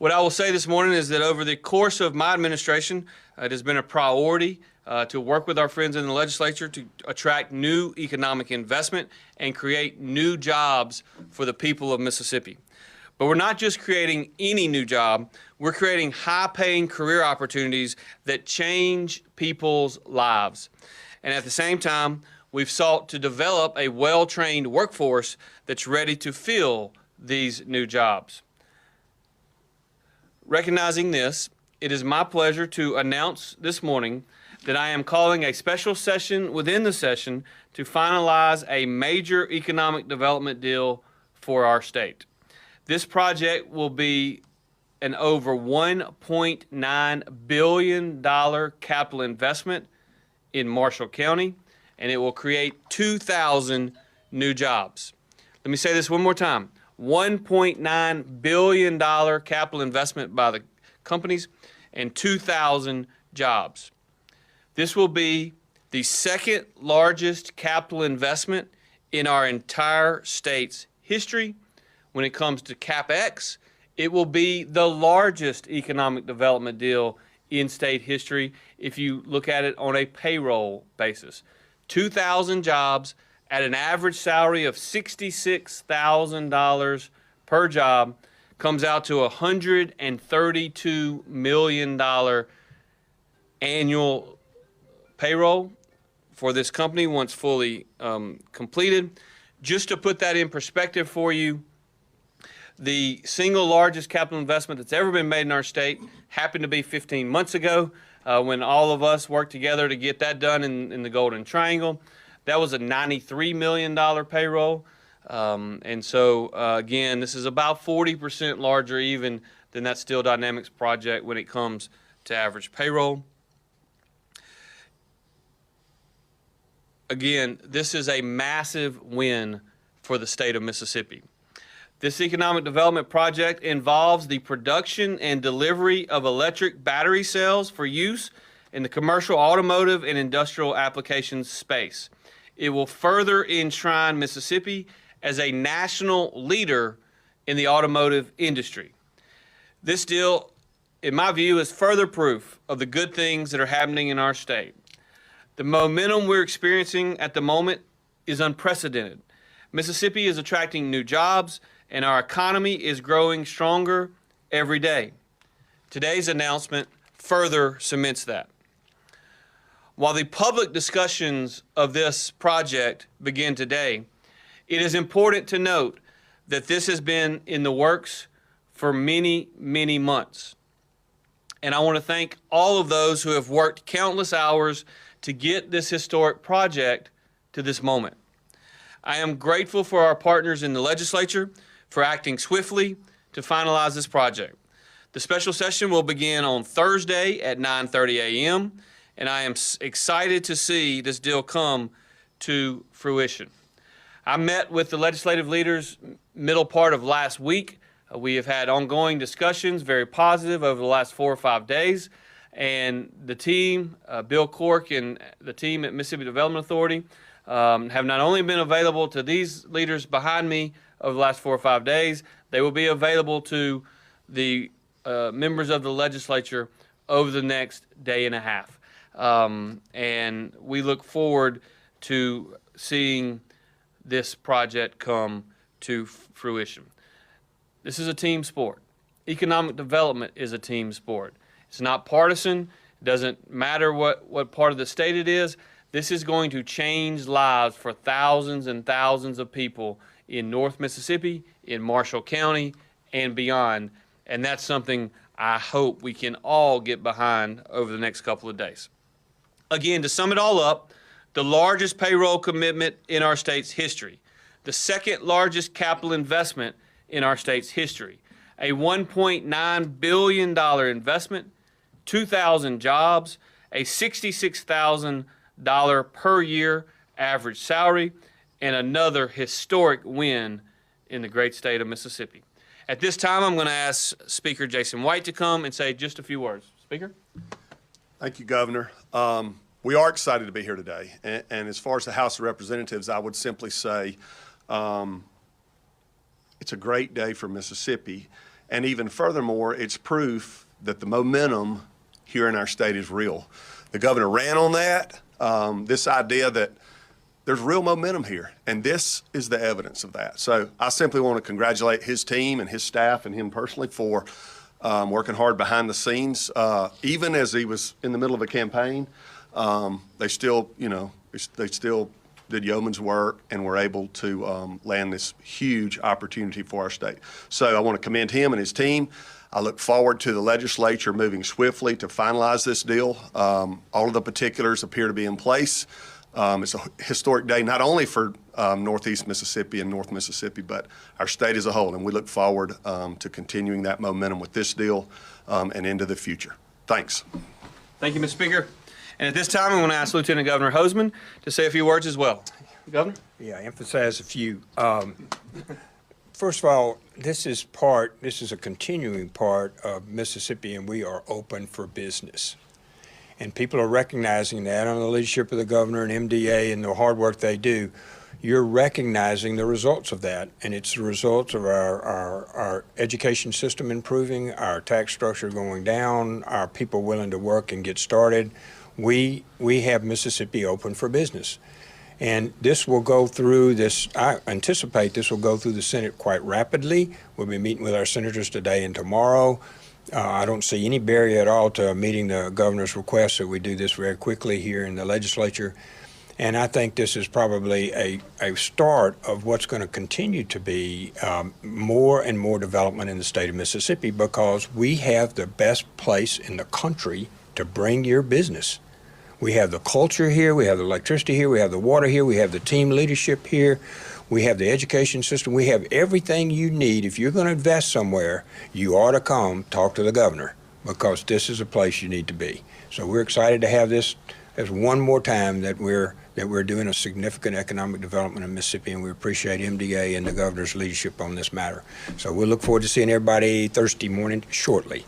What I will say this morning is that over the course of my administration, it has been a priority to work with our friends in the legislature to attract new economic investment and create new jobs for the people of Mississippi. But we're not just creating any new job, we're creating high-paying career opportunities that change people's lives. And at the same time, we've sought to develop a well-trained workforce that's ready to fill these new jobs. Recognizing this, it is my pleasure to announce this morning that I am calling a special session within the session to finalize a major economic development deal for our state. This project will be an over $1.9 billion capital investment in Marshall County, and it will create 2,000 new jobs. Let me say this one more time. $1.9 billion capital investment by the companies and 2,000 jobs. This will be the second largest capital investment in our entire state's history. When it comes to CapEx, it will be the largest economic development deal in state history if you look at it on a payroll basis. 2,000 jobs at an average salary of $66,000 per job comes out to $132 million annual payroll for this company once fully completed. Just to put that in perspective for you, the single largest capital investment that's ever been made in our state happened to be 15 months ago when all of us worked together to get that done in the Golden Triangle. That was a $93 million payroll. And so, again, this is about 40% larger even than that Steel Dynamics project when it comes to average payroll. Again, this is a massive win for the state of Mississippi. This economic development project involves the production and delivery of electric battery cells for use in the commercial, automotive, and industrial applications space. It will further enshrine Mississippi as a national leader in the automotive industry. This deal, in my view, is further proof of the good things that are happening in our state. The momentum we're experiencing at the moment is unprecedented. Mississippi is attracting new jobs, and our economy is growing stronger every day. Today's announcement further cements that. While the public discussions of this project begin today, it is important to note that this has been in the works for many, many months. And I want to thank all of those who have worked countless hours to get this historic project to this moment. I am grateful for our partners in the legislature for acting swiftly to finalize this project. The special session will begin on Thursday at 9:30 a.m., and I am excited to see this deal come to fruition. I met with the legislative leaders middle part of last week. We have had ongoing discussions, very positive, over the last 4 or 5 days, and the team, Bill Cork and the team at Mississippi Development Authority, have not only been available to these leaders behind me over the last 4 or 5 days, they will be available to the members of the legislature over the next day and a half. And we look forward to seeing this project come to fruition. This is a team sport. Economic development is a team sport. It's not partisan. It doesn't matter what part of the state it is. This is going to change lives for thousands and thousands of people in North Mississippi, in Marshall County, and beyond. And that's something I hope we can all get behind over the next couple of days. Again, to sum it all up, the largest payroll commitment in our state's history, the second largest capital investment in our state's history, a $1.9 billion investment, 2,000 jobs, a $66,000 per year average salary, and another historic win in the great state of Mississippi. At this time, I'm going to ask Speaker Jason White to come and say just a few words. Speaker? Thank you, Governor. We are excited to be here today. And as far as the House of Representatives, I would simply say it's a great day for Mississippi. And even furthermore, it's proof that the momentum here in our state is real. The governor ran on that, this idea that there's real momentum here, and this is the evidence of that. So I simply want to congratulate his team and his staff and him personally for working hard behind the scenes. Even as he was in the middle of a campaign, they still, they still did yeoman's work and were able to land this huge opportunity for our state. So I want to commend him and his team. I look forward to the legislature moving swiftly to finalize this deal. All of the particulars appear to be in place. It's a historic day, not only for Northeast Mississippi and North Mississippi, but our state as a whole. And we look forward to continuing that momentum with this deal and into the future. Thanks. Thank you, Mr. Speaker. And at this time, I want to ask Lieutenant Governor Hosemann to say a few words as well. Governor? Yeah, emphasize a few. First of all, this is a continuing part of Mississippi, and we are open for business. And people are recognizing that under the leadership of the governor and MDA and the hard work they do. You're recognizing the results of that, and it's the results of our education system improving, our tax structure going down, our people willing to work and get started. We have Mississippi open for business. And this will go through this, I anticipate this will go through the Senate quite rapidly. We'll be meeting with our senators today and tomorrow. I don't see any barrier at all to meeting the governor's request that we do this very quickly here in the legislature. And I think this is probably a start of what's going to continue to be more and more development in the state of Mississippi, because we have the best place in the country to bring your business. We have the culture here, we have the electricity here, we have the water here, we have the team leadership here, we have the education system, we have everything you need. If you're going to invest somewhere, you ought to come talk to the governor, because this is a place you need to be. So we're excited to have this as one more time that we're doing a significant economic development in Mississippi, and we appreciate MDA and the governor's leadership on this matter. So we'll look forward to seeing everybody Thursday morning shortly.